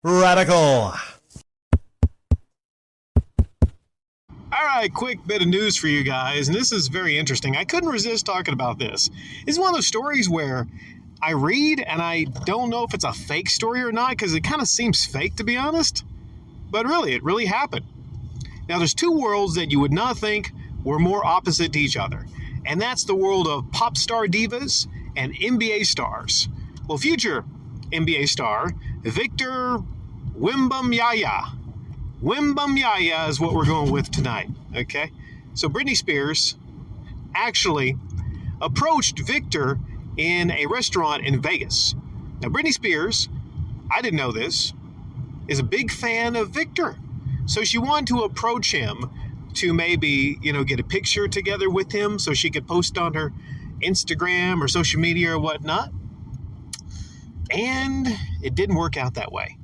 Radical. All right, quick bit of news for you guys, and this is very interesting. I couldn't resist talking about this. It's one of those stories where I read and I don't know if it's a fake story or not because it kind of seems fake, to be honest. But really, it really happened. Now, there's two worlds that you would not think were more opposite to each other, and that's the world of pop star divas and NBA stars. Well, future NBA star Victor Wembanyama. Wembanyama is what we're going with tonight, okay? So Britney Spears actually approached Victor in a restaurant in Vegas. Now, Britney Spears, I didn't know this, is a big fan of Victor. So she wanted to approach him to maybe, get a picture together with him so she could post on her Instagram or social media or whatnot. And it didn't work out that way.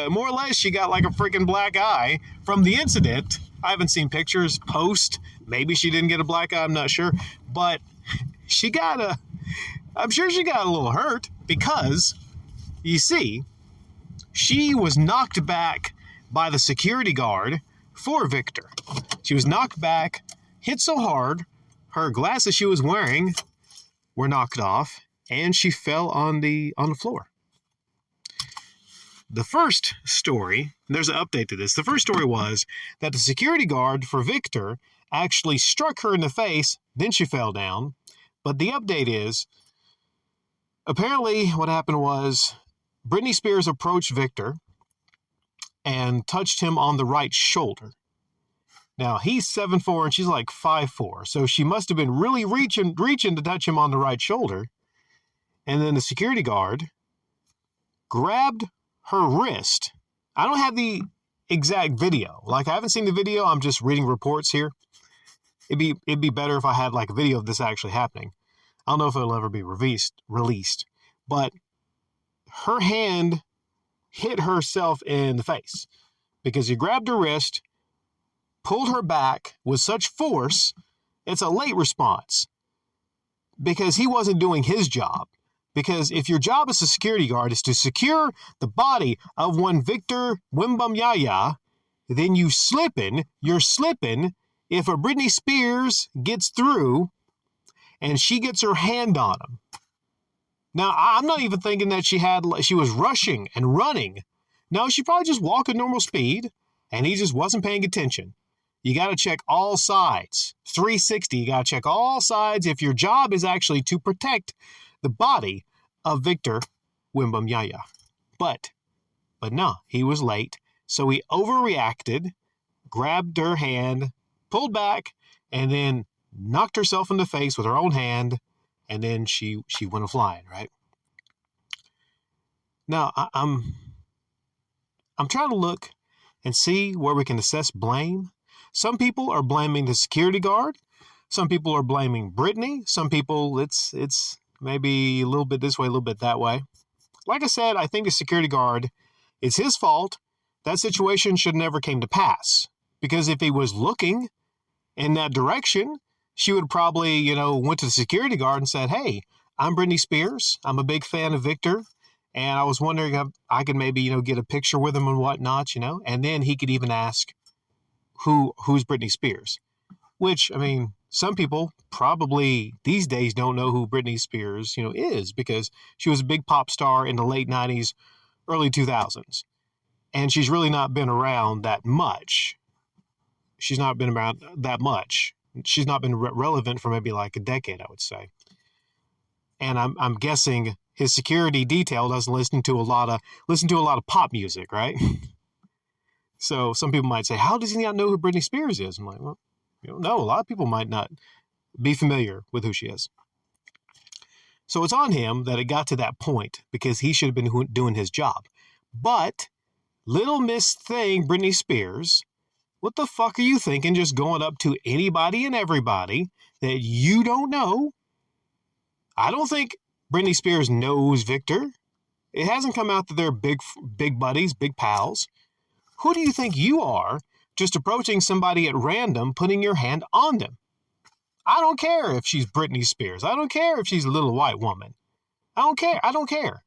More or less, she got like a freaking black eye from the incident. I haven't seen pictures post. Maybe she didn't get a black eye, I'm not sure. But I'm sure she got a little hurt because, you see, she was knocked back by the security guard for Victor. She was knocked back, hit so hard, her glasses she was wearing were knocked off, and she fell on the floor. The first story, there's an update to this. The first story was that the security guard for Victor actually struck her in the face, then she fell down. But the update is, apparently what happened was Britney Spears approached Victor and touched him on the right shoulder. Now, he's 7'4" and she's like 5'4", so she must have been really reaching to touch him on the right shoulder. And then the security guard grabbed her wrist. I don't have the exact video. I haven't seen the video. I'm just reading reports here. It'd be better if I had a video of this actually happening. I don't know if it'll ever be released. But her hand hit herself in the face because he grabbed her wrist, pulled her back with such force. It's a late response because he wasn't doing his job. Because if your job as a security guard is to secure the body of one Victor Wembanyama, then you're slipping if a Britney Spears gets through and she gets her hand on him. Now, I'm not even thinking that she was rushing and running. No, she probably just walked at normal speed and he just wasn't paying attention. You got to check all sides. 360, you got to check all sides if your job is actually to protect the body of Victor Wembanyama. But no, he was late. So he overreacted, grabbed her hand, pulled back, and then knocked herself in the face with her own hand, and then she went flying, right? Now, I'm trying to look and see where we can assess blame. Some people are blaming the security guard. Some people are blaming Britney. Some people, it's maybe a little bit this way, a little bit that way. Like I said, I think the security guard, it's his fault. That situation should never came to pass. Because if he was looking in that direction, she would probably, went to the security guard and said, "Hey, I'm Britney Spears. I'm a big fan of Victor. And I was wondering if I could maybe, get a picture with him and whatnot, And then he could even ask, who's Britney Spears?" Which, some people probably these days don't know who Britney Spears, is because she was a big pop star in the late 90s, early 2000s. And she's really not been around that much. She's not been around that much. She's not been relevant for maybe a decade, I would say. And I'm guessing his security detail doesn't listen to a lot of pop music, right? So some people might say, how does he not know who Britney Spears is? I'm like, well, no, a lot of people might not be familiar with who she is. So it's on him that it got to that point because he should have been doing his job. But little Miss Thing, Britney Spears, what the fuck are you thinking just going up to anybody and everybody that you don't know? I don't think Britney Spears knows Victor. It hasn't come out that they're big buddies, big pals. Who do you think you are just approaching somebody at random, putting your hand on them? I don't care if she's Britney Spears. I don't care if she's a little white woman. I don't care.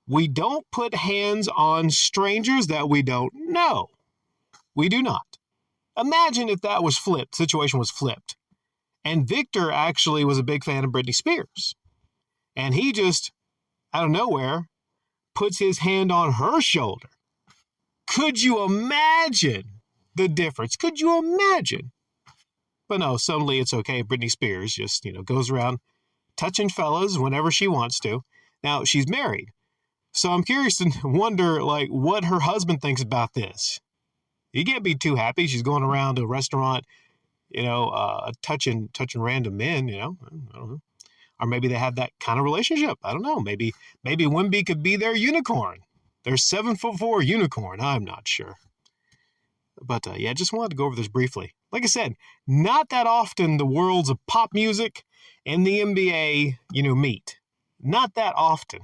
We don't put hands on strangers that we don't know. We do not. Imagine if that was flipped, situation was flipped, and Victor actually was a big fan of Britney Spears, and he just, out of nowhere, puts his hand on her shoulder. Could you imagine the difference? Could you imagine? But no, suddenly it's okay. Britney Spears just, goes around touching fellas whenever she wants to. Now, she's married, so I'm curious to wonder, what her husband thinks about this. He can't be too happy. She's going around a restaurant, touching random men, I don't know. Or maybe they have that kind of relationship. I don't know. Maybe Wemby could be their unicorn. Their 7'4" unicorn. I'm not sure. But just wanted to go over this briefly. Like I said, not that often the worlds of pop music and the NBA, meet. Not that often.